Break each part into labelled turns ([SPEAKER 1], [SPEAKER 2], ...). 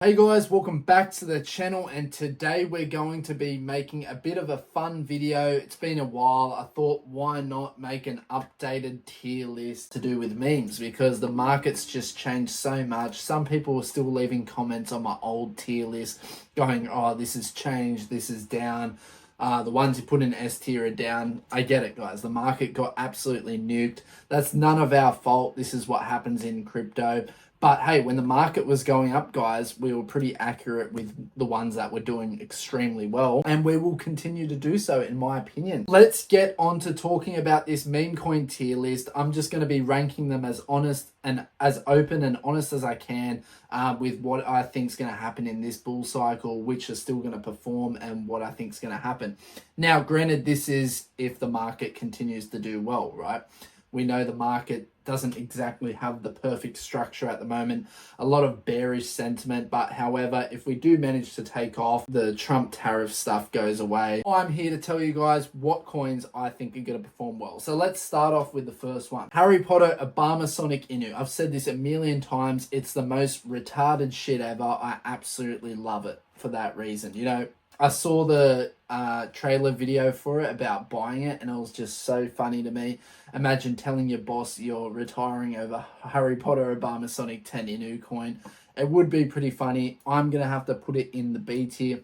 [SPEAKER 1] Hey guys, welcome back to the channel, and today we're going to be making a bit of a fun video. It's been a while. I thought, why not make an updated tier list to do with memes, because the market's just changed so much. Some people are still leaving comments on my old tier list going, oh, this has changed, this is down. The ones you put in S tier are down. I get it, guys. The market got absolutely nuked. That's none of our fault. This is what happens in crypto. But hey, when the market was going up, guys, we were pretty accurate with the ones that were doing extremely well. And we will continue to do so, in my opinion. Let's get on to talking about this meme coin tier list. I'm just going to be ranking them as honest and as open and honest as I can with what I think is going to happen in this bull cycle, which are still going to perform, and what I think is going to happen. Now, granted, this is if the market continues to do well, right? We know the market doesn't exactly have the perfect structure at the moment. A lot of bearish sentiment, but however, if we do manage to take off, the Trump tariff stuff goes away. I'm here to tell you guys what coins I think are going to perform well. So let's start off with the first one. Harry Potter Obama Sonic Inu. I've said this a million times. It's the most retarded shit ever. I absolutely love it for that reason. You know, I saw the trailer video for it about buying it, and it was just so funny to me. Imagine telling your boss you're retiring over Harry Potter Obama Sonic 10 Inu coin. It would be pretty funny. I'm going to have to put it in the B tier.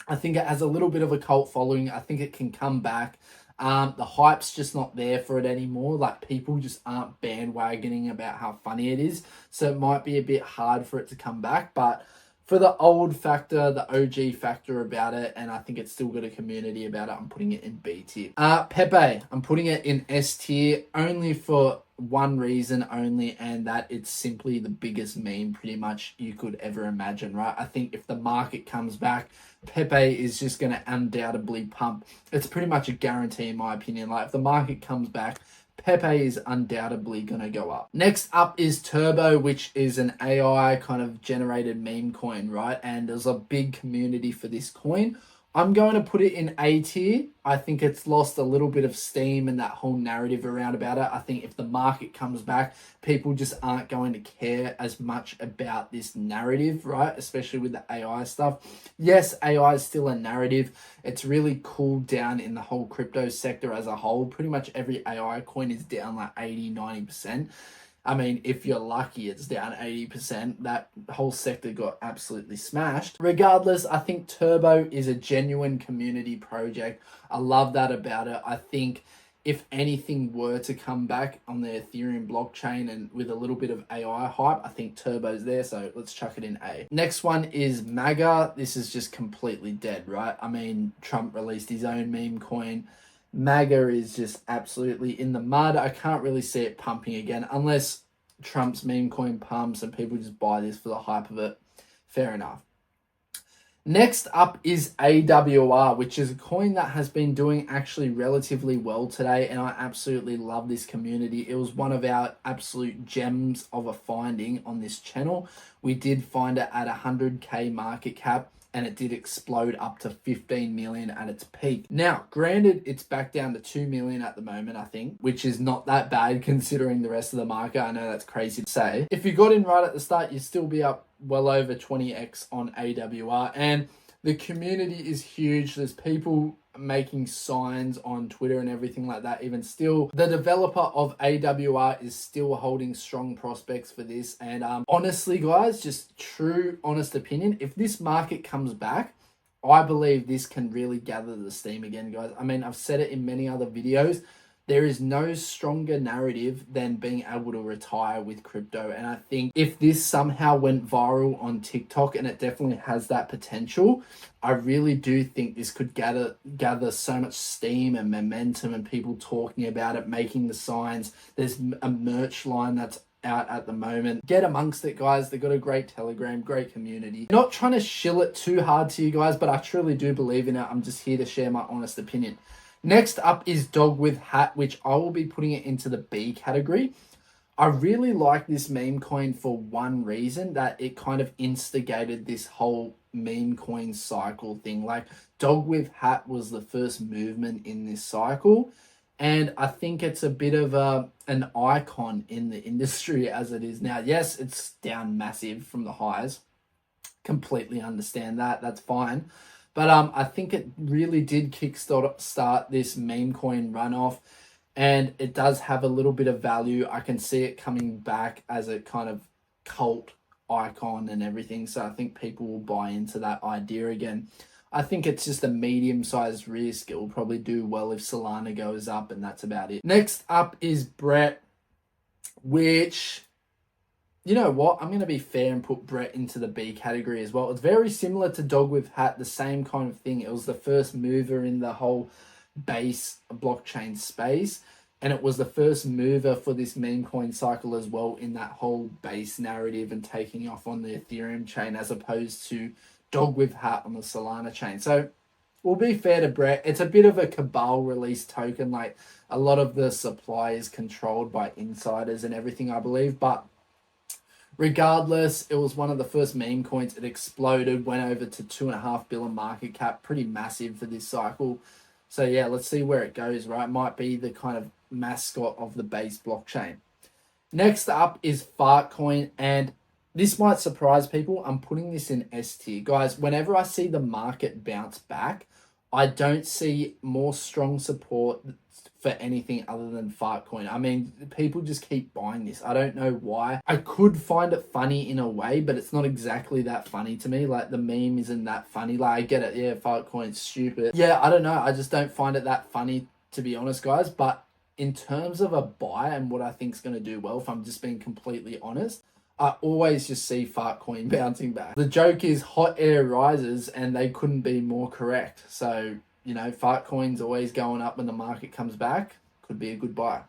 [SPEAKER 1] I think it has a little bit of a cult following. I think it can come back. The hype's just not there for it anymore. Like, people just aren't bandwagoning about how funny it is. So it might be a bit hard for it to come back, but for the old factor, the OG factor about it, and I think it's still got a community about it, I'm putting it in B tier. Pepe, I'm putting it in S tier only for one reason only, and that it's simply the biggest meme pretty much you could ever imagine, right? I think if the market comes back, Pepe is just going to undoubtedly pump. It's pretty much a guarantee in my opinion. Like, if the market comes back, Pepe is undoubtedly going to go up. Next up is Turbo, which is an AI kind of generated meme coin, right? And there's a big community for this coin. I'm going to put it in A tier. I think it's lost a little bit of steam and that whole narrative around about it. I think if the market comes back, people just aren't going to care as much about this narrative, right? Especially with the AI stuff. Yes, AI is still a narrative. It's really cooled down in the whole crypto sector as a whole. Pretty much every AI coin is down like 80-90%. I mean, if you're lucky, it's down 80%. That whole sector got absolutely smashed. Regardless, I think Turbo is a genuine community project. I love that about it. I think if anything were to come back on the Ethereum blockchain and with a little bit of AI hype, I think Turbo's there, so let's chuck it in A. Next one is MAGA. This is just completely dead, right? I mean, Trump released his own meme coin. MAGA is just absolutely in the mud. I can't really see it pumping again unless Trump's meme coin pumps and people just buy this for the hype of it. Fair enough. Next up is AWR, which is a coin that has been doing actually relatively well today, and I absolutely love this community. It was one of our absolute gems of a finding on this channel. We did find it at 100k market cap, and it did explode up to 15 million at its peak. Now, granted, it's back down to 2 million at the moment, I think, which is not that bad considering the rest of the market. I know that's crazy to say. If you got in right at the start, you'd still be up well over 20x on AWR, and the community is huge. There's people making signs on Twitter and everything like that. Even still, the developer of AWR is still holding strong prospects for this. And honestly, guys, just true honest opinion, if this market comes back, I believe this can really gather the steam again, guys. I mean, I've said it in many other videos. There is no stronger narrative than being able to retire with crypto. And I think if this somehow went viral on TikTok, and it definitely has that potential, I really do think this could gather so much steam and momentum, and people talking about it, making the signs. There's a merch line that's out at the moment. Get amongst it, guys. They've got a great Telegram, great community. Not trying to shill it too hard to you guys, but I truly do believe in it. I'm just here to share my honest opinion. Next up is dogwifhat, which I will be putting it into the B category. I really like this meme coin for one reason, that it kind of instigated this whole meme coin cycle thing. Like, dogwifhat was the first movement in this cycle, and I think it's a bit of an icon in the industry as it is now. Yes, it's down massive from the highs, Completely understand that. That's fine. But I think it really did start this meme coin runoff, and it does have a little bit of value. I can see it coming back as a kind of cult icon and everything. So I think people will buy into that idea again. I think it's just a medium-sized risk. It will probably do well if Solana goes up, and that's about it. Next up is Brett, which, you know what? I'm going to be fair and put Brett into the B category as well. It's very similar to dogwifhat, the same kind of thing. It was the first mover in the whole base blockchain space, and it was the first mover for this meme coin cycle as well in that whole base narrative and taking off on the Ethereum chain as opposed to dogwifhat on the Solana chain. So we'll be fair to Brett. It's a bit of a cabal release token. Like, a lot of the supply is controlled by insiders and everything, I believe, but regardless, it was one of the first meme coins. It exploded, went over to 2.5 billion market cap, pretty massive for this cycle. So yeah, let's see where it goes, right? Might be the kind of mascot of the base blockchain. Next up is fartcoin, and this might surprise people. I'm putting this in S tier. Guys, whenever I see the market bounce back, I don't see more strong support for anything other than fartcoin. I mean, people just keep buying this. I don't know why. I could find it funny in a way, but it's not exactly that funny to me. Like, the meme isn't that funny. Like, I get it. Yeah, fartcoin's stupid. Yeah, I don't know. I just don't find it that funny, to be honest, guys. But in terms of a buy and what I think is going to do well, if I'm just being completely honest, I always just see fartcoin bouncing back. The joke is hot air rises, and they couldn't be more correct. So, you know, fartcoin's always going up when the market comes back. Could be a good buy.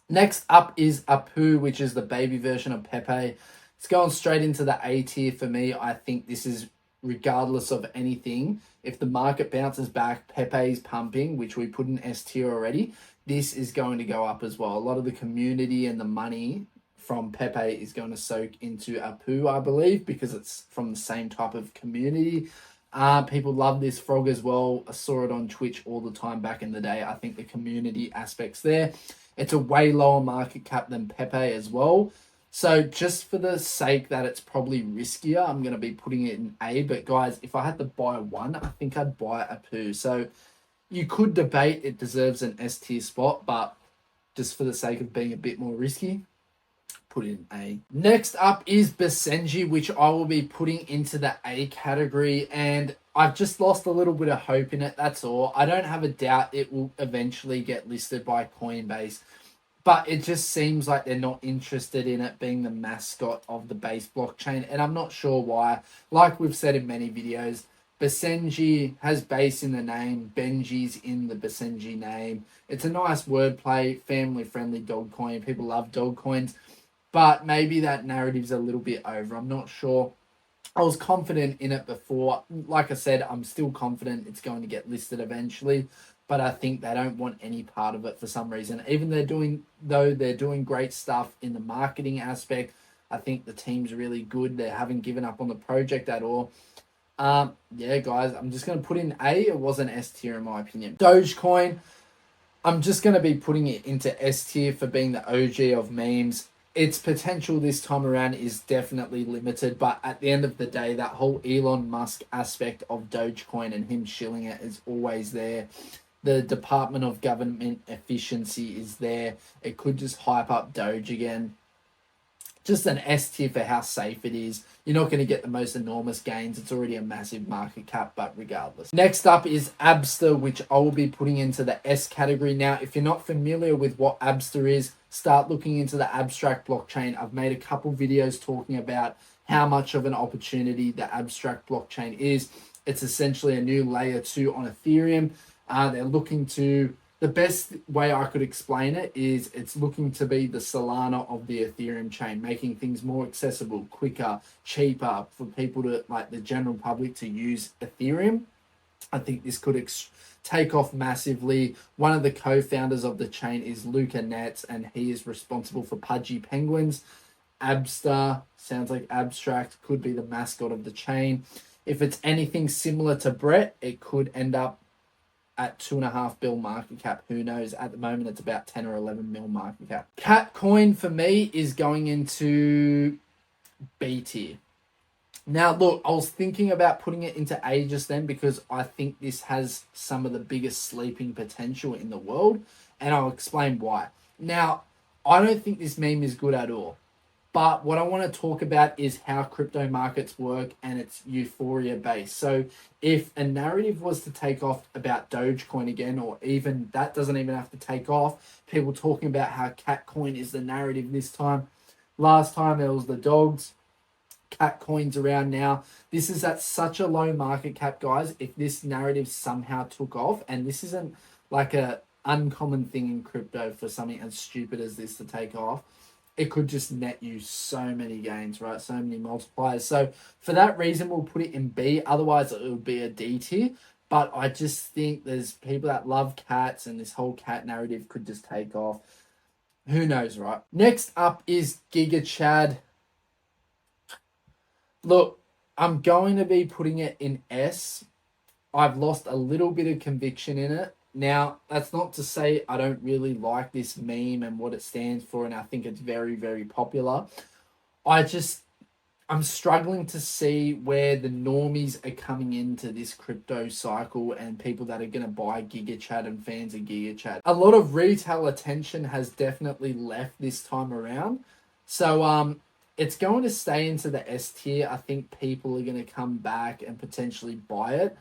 [SPEAKER 1] Next up is Apu, which is the baby version of Pepe. It's going straight into the A tier for me. I think this is, regardless of anything, if the market bounces back, Pepe's pumping, which we put in S tier already, this is going to go up as well. A lot of the community and the money from Pepe is going to soak into Apu, I believe, because it's from the same type of community. People love this frog as well. I saw it on Twitch all the time back in the day. I think the community aspect's there. It's a way lower market cap than Pepe as well. So just for the sake that it's probably riskier, I'm going to be putting it in A. But guys, if I had to buy one, I think I'd buy Apu. So you could debate it deserves an S tier spot, but just for the sake of being a bit more risky, put in A. Next up is Basenji, which I will be putting into the A category, and I've just lost a little bit of hope in it, that's all. I don't have a doubt it will eventually get listed by Coinbase, but it just seems like they're not interested in it being the mascot of the base blockchain, and I'm not sure why. Like we've said in many videos, Basenji has base in the name, Benji's in the Basenji name. It's a nice wordplay, family-friendly dog coin. People love dog coins. But maybe that narrative's a little bit over. I'm not sure. I was confident in it before. Like I said, I'm still confident it's going to get listed eventually. But I think they don't want any part of it for some reason. Even though they're doing great stuff in the marketing aspect, I think the team's really good. They haven't given up on the project at all. Yeah, guys, I'm just going to put in A. It was an S tier in my opinion. Dogecoin, I'm just going to be putting it into S tier for being the OG of memes. Its potential this time around is definitely limited, but at the end of the day, that whole Elon Musk aspect of Dogecoin and him shilling it is always there. The Department of Government Efficiency is there. It could just hype up Doge again. Just an S tier for how safe it is. You're not going to get the most enormous gains. It's already a massive market cap, but regardless. Next up is Abster, which I will be putting into the S category. Now, if you're not familiar with what Abster is, start looking into the abstract blockchain. I've made a couple videos talking about how much of an opportunity the abstract blockchain is. It's essentially a new layer 2 on Ethereum. They're looking to... The best way I could explain it is it's looking to be the Solana of the Ethereum chain, making things more accessible, quicker, cheaper for people to, like the general public, to use Ethereum. I think this could take off massively. One of the co-founders of the chain is Luca Netz, and he is responsible for Pudgy Penguins. Abster, sounds like abstract, could be the mascot of the chain. If it's anything similar to Brett, it could end up at 2.5 bill market cap. Who knows? At the moment, it's about 10 or 11 mil market cap. Cat coin for me is going into B tier. Now, look, I was thinking about putting it into A just then because I think this has some of the biggest sleeping potential in the world, and I'll explain why. Now, I don't think this meme is good at all, but what I want to talk about is how crypto markets work and it's euphoria based. So, if a narrative was to take off about Dogecoin again, or even that doesn't even have to take off, people talking about how Catcoin is the narrative this time. Last time it was the dogs. Cat coins around now. This is at such a low market cap, guys. If this narrative somehow took off, and this isn't like a uncommon thing in crypto for something as stupid as this to take off, it could just net you so many gains, right? So many multipliers. So for that reason, we'll put it in B. Otherwise, it would be a D tier. But I just think there's people that love cats, and this whole cat narrative could just take off. Who knows, right? Next up is gigachad. Look, I'm going to be putting it in S. I've lost a little bit of conviction in it. Now, that's not to say I don't really like this meme and what it stands for, and I think it's very, very popular. I'm struggling to see where the normies are coming into this crypto cycle and people that are going to buy gigachad and fans of gigachad. A lot of retail attention has definitely left this time around. So, it's going to stay into the S tier. I think people are going to come back and potentially buy it.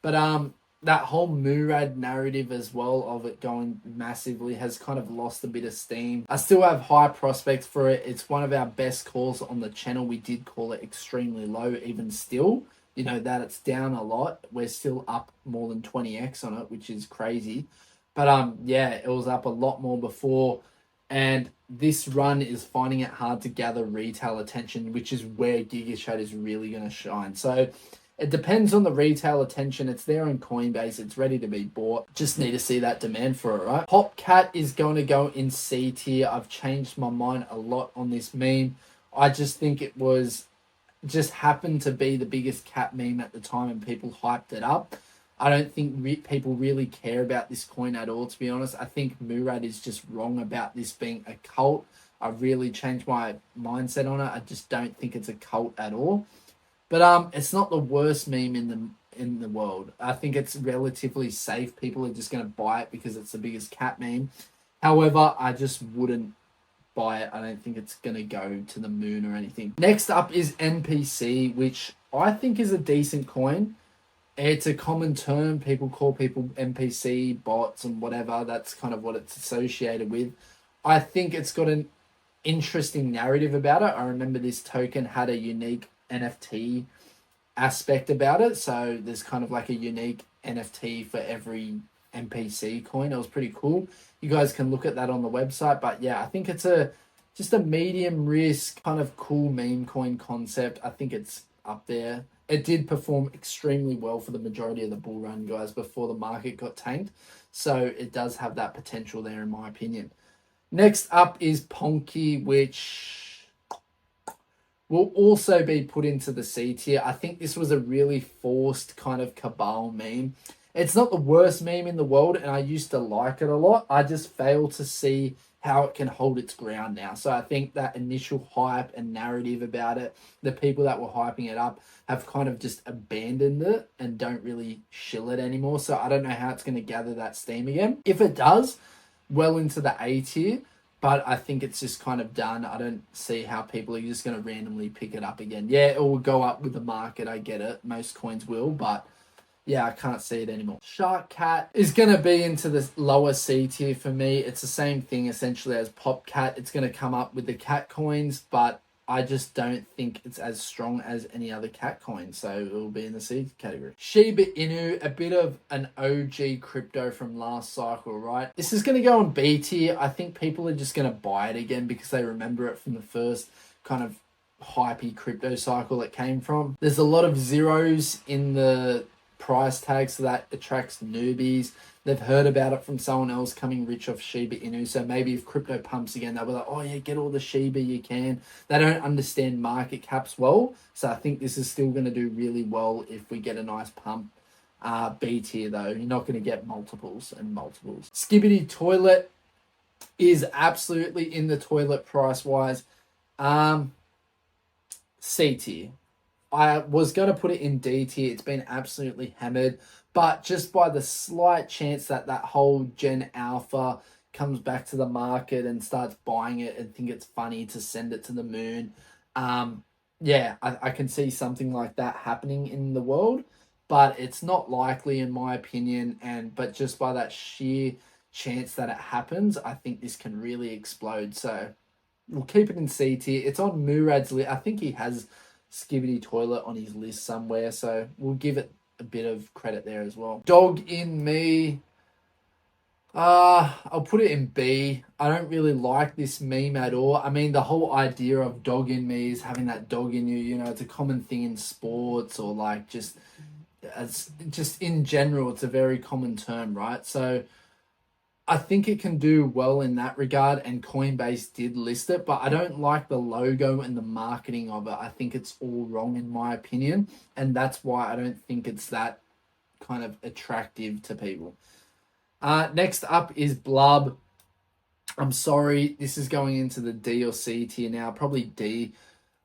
[SPEAKER 1] But that whole Murad narrative as well of it going massively has kind of lost a bit of steam. I still have high prospects for it. It's one of our best calls on the channel. We did call it extremely low even still. You know, that it's down a lot. We're still up more than 20x on it, which is crazy. But yeah, it was up a lot more before. And this run is finding it hard to gather retail attention, which is where gigachad is really going to shine. So it depends on the retail attention. It's there on Coinbase. It's ready to be bought. Just need to see that demand for it, right? Popcat is going to go in C tier. I've changed my mind a lot on this meme. I just think it was just happened to be the biggest cat meme at the time and people hyped it up. I don't think people really care about this coin at all, to be honest. I think Murad is just wrong about this being a cult. I really changed my mindset on it. I just don't think it's a cult at all. But it's not the worst meme in the world. I think it's relatively safe. People are just going to buy it because it's the biggest cat meme. However, I just wouldn't buy it. I don't think it's going to go to the moon or anything. Next up is NPC, which I think is a decent coin. It's a common term. People call people NPC, bots, and whatever. That's kind of what it's associated with. I think it's got an interesting narrative about it. I remember this token had a unique NFT aspect about it. So there's kind of like a unique NFT for every NPC coin. It was pretty cool. You guys can look at that on the website. But yeah, I think it's just a medium risk kind of cool meme coin concept. I think it's up there. It did perform extremely well for the majority of the bull run, guys, before the market got tanked. So it does have that potential there, in my opinion. Next up is Ponke, which will also be put into the C tier. I think this was a really forced kind of cabal meme. It's not the worst meme in the world, and I used to like it a lot. I just fail to see how it can hold its ground now. So I think that initial hype and narrative about it, the people that were hyping it up have kind of just abandoned it and don't really shill it anymore. So I don't know how it's going to gather that steam again. If it does, well into the A tier, but I think it's just kind of done. I don't see how people are just going to randomly pick it up again. Yeah, it will go up with the market. I get it. Most coins will, but yeah, I can't see it anymore. Shark Cat is going to be into the lower C tier for me. It's the same thing essentially as Pop Cat. It's going to come up with the cat coins, but I just don't think it's as strong as any other cat coin. So it will be in the C category. Shiba Inu, a bit of an OG crypto from last cycle, right? This is going to go on B tier. I think people are just going to buy it again because they remember it from the first kind of hypey crypto cycle it came from. There's a lot of zeros in the price tag, so that attracts newbies. They've heard about it from someone else coming rich off Shiba Inu, so maybe if crypto pumps again, they'll be like, oh yeah, get all the Shiba you can. They don't understand market caps well, so I think this is still going to do really well if we get a nice pump. B tier though, you're not going to get multiples and multiples. Skibbity Toilet is absolutely in the toilet price wise. C tier. I was going to put it in D tier. It's been absolutely hammered. But just by the slight chance that that whole Gen Alpha comes back to the market and starts buying it and think it's funny to send it to the moon, yeah, I can see something like that happening in the world. But it's not likely in my opinion. But just by that sheer chance that it happens, I think this can really explode. So we'll keep it in C tier. It's on Murad's list. I think he has Skibidi Toilet on his list somewhere, so we'll give it a bit of credit there as well. Dog in me. I'll put it in B. I don't really like this meme at all. I mean, the whole idea of dog in me is having that dog in you. You know, it's a common thing in sports or like just in general. It's a very common term, right? So I think it can do well in that regard, and Coinbase did list it, but I don't like the logo and the marketing of it. I think it's all wrong in my opinion, and that's why I don't think it's that kind of attractive to people. Next up is Blub. I'm sorry, this is going into the D or C tier now, probably D.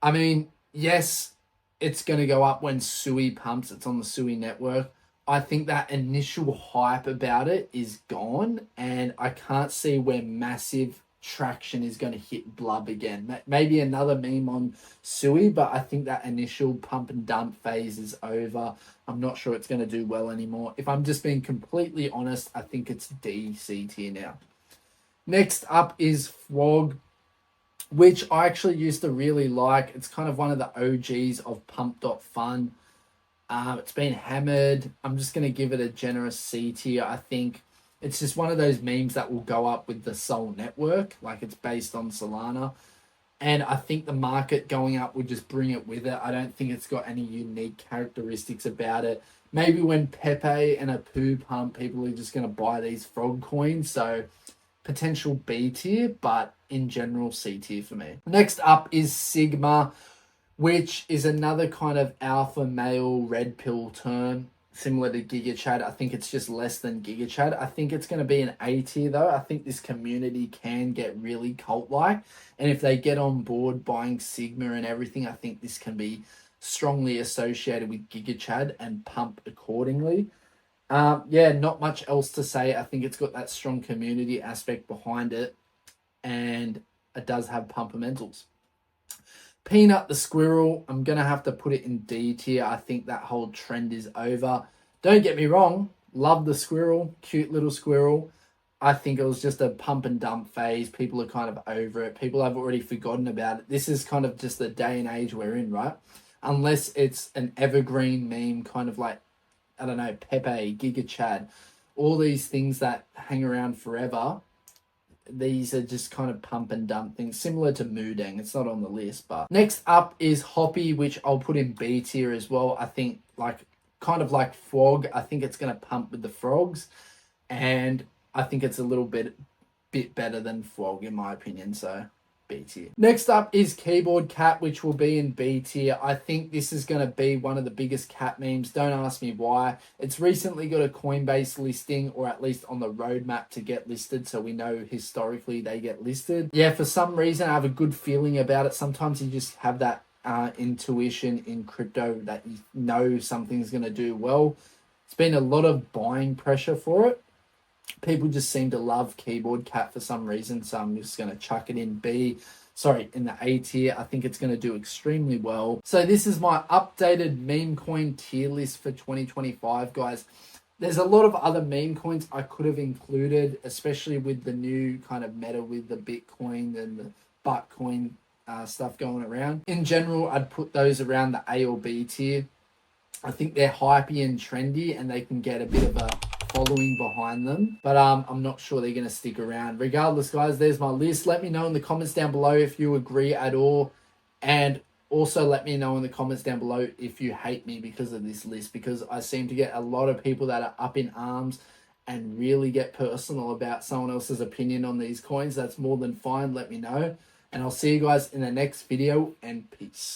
[SPEAKER 1] I mean, yes, it's going to go up when Sui pumps. It's on the Sui network. I think that initial hype about it is gone, and I can't see where massive traction is going to hit Blub again. Maybe another meme on Sui, but I think that initial pump and dump phase is over. I'm not sure it's going to do well anymore. If I'm just being completely honest, I think it's D, C tier now. Next up is Frog, which I actually used to really like. It's kind of one of the OGs of Pump.fun. It's been hammered. I'm just going to give it a generous C tier. I think it's just one of those memes that will go up with the Sol network. Like, it's based on Solana. And I think the market going up would just bring it with it. I don't think it's got any unique characteristics about it. Maybe when Pepe and Apu pump, people are just going to buy these frog coins. So potential B tier, but in general C tier for me. Next up is Sigma, which is another kind of alpha male red pill term, similar to gigachad. I think it's just less than gigachad. I think it's going to be an A tier though. I think this community can get really cult-like, and if they get on board buying Sigma and everything, I think this can be strongly associated with gigachad and pump accordingly. Yeah, not much else to say. I think it's got that strong community aspect behind it, and it does have pumpamentals. Peanut the squirrel, I'm going to have to put it in D tier. I think that whole trend is over. Don't get me wrong, love the squirrel, cute little squirrel. I think it was just a pump and dump phase. People are kind of over it. People have already forgotten about it. This is kind of just the day and age we're in, right? Unless it's an evergreen meme, kind of like, I don't know, Pepe, gigachad, all these things that hang around forever. These are just kind of pump and dump things, similar to Moodang. It's not on the list, but next up is Hoppy, which I'll put in B tier as well. I think kind of like Frog. I think it's going to pump with the frogs, and I think it's a little bit better than Frog in my opinion. So B tier. Next up is Keyboard Cat, which will be in B tier. I think this is going to be one of the biggest cat memes. Don't ask me why. It's recently got a Coinbase listing, or at least on the roadmap to get listed, so we know historically they get listed. Yeah, for some reason I have a good feeling about it. Sometimes you just have that intuition in crypto that you know something's going to do well. It's been a lot of buying pressure for it. People just seem to love Keyboard Cat for some reason, so I'm just going to chuck it in in the A tier. I think it's going to do extremely well. So this is my updated meme coin tier list for 2025, guys. There's a lot of other meme coins I could have included, especially with the new kind of meta with the Bitcoin and the Buttcoin stuff going around. In general, I'd put those around the A or B tier. I think they're hypey and trendy, and they can get a bit of a following behind them, but I'm not sure they're going to stick around. Regardless, guys, there's my list. Let me know in the comments down below if you agree at all, and also let me know in the comments down below if you hate me because of this list, because I seem to get a lot of people that are up in arms and really get personal about someone else's opinion on these coins. That's more than fine. Let me know, and I'll see you guys in the next video, and peace.